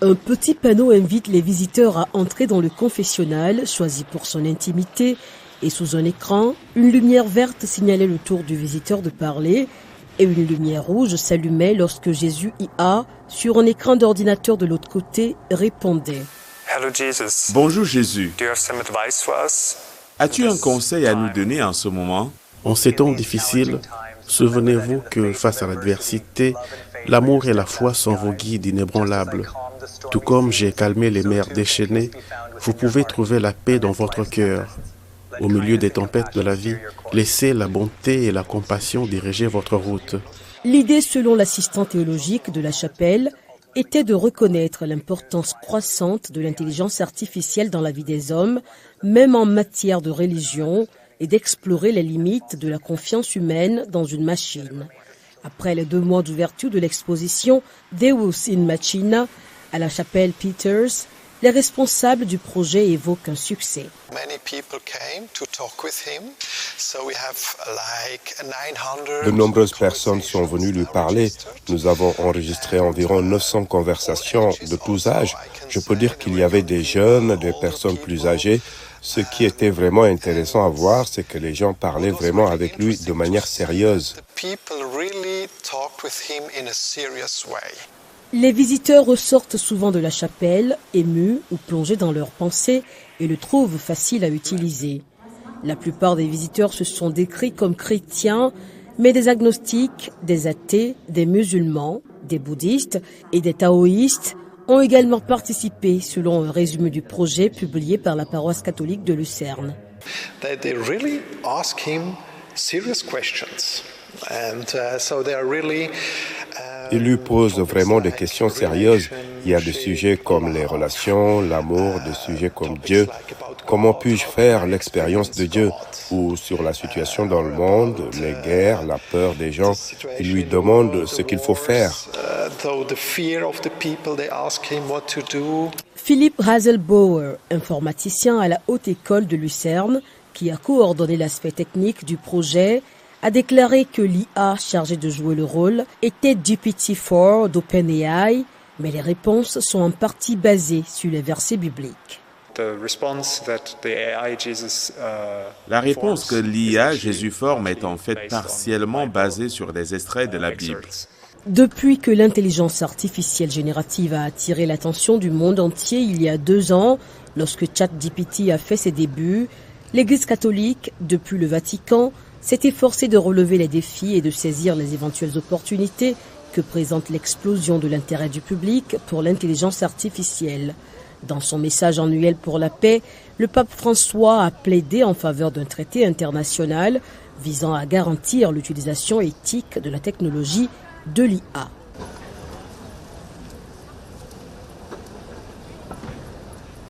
Un petit panneau invite les visiteurs à entrer dans le confessionnal, choisi pour son intimité, et sous un écran, une lumière verte signalait le tour du visiteur de parler et une lumière rouge s'allumait lorsque Jésus IA, sur un écran d'ordinateur de l'autre côté, répondait. Bonjour Jésus. As-tu un conseil à nous donner en ce moment? En ces temps difficiles, souvenez-vous que face à l'adversité, l'amour et la foi sont vos guides inébranlables. Tout comme j'ai calmé les mers déchaînées, vous pouvez trouver la paix dans votre cœur. Au milieu des tempêtes de la vie, laissez la bonté et la compassion diriger votre route. L'idée, selon l'assistant théologique de la chapelle, était de reconnaître l'importance croissante de l'intelligence artificielle dans la vie des hommes, même en matière de religion, et d'explorer les limites de la confiance humaine dans une machine. Après les 2 mois d'ouverture de l'exposition Deus in Machina à la chapelle Peters, les responsables du projet évoquent un succès. De nombreuses personnes sont venues lui parler. Nous avons enregistré environ 900 conversations de tous âges. Je peux dire qu'il y avait des jeunes, des personnes plus âgées. Ce qui était vraiment intéressant à voir, c'est que les gens parlaient vraiment avec lui de manière sérieuse. Les visiteurs ressortent souvent de la chapelle, émus ou plongés dans leurs pensées, et le trouvent facile à utiliser. La plupart des visiteurs se sont décrits comme chrétiens, mais des agnostiques, des athées, des musulmans, des bouddhistes et des taoïstes ont également participé, selon un résumé du projet publié par la paroisse catholique de Lucerne. Il lui pose vraiment des questions sérieuses. Il y a des sujets comme les relations, l'amour, des sujets comme Dieu. Comment puis-je faire l'expérience de Dieu? Ou sur la situation dans le monde, les guerres, la peur des gens. Il lui demande ce qu'il faut faire. Philippe Haselbauer, informaticien à la Haute École de Lucerne, qui a coordonné l'aspect technique du projet, a déclaré que l'IA chargée de jouer le rôle était GPT-4 d'OpenAI, mais les réponses sont en partie basées sur les versets bibliques. La réponse que l'IA Jésus forme est en fait partiellement basée sur des extraits de la Bible. Depuis que l'intelligence artificielle générative a attiré l'attention du monde entier il y a 2 ans, lorsque ChatGPT a fait ses débuts, l'Église catholique, depuis le Vatican, s'est efforcée de relever les défis et de saisir les éventuelles opportunités que présente l'explosion de l'intérêt du public pour l'intelligence artificielle. Dans son message annuel pour la paix, le pape François a plaidé en faveur d'un traité international visant à garantir l'utilisation éthique de la technologie de l'IA.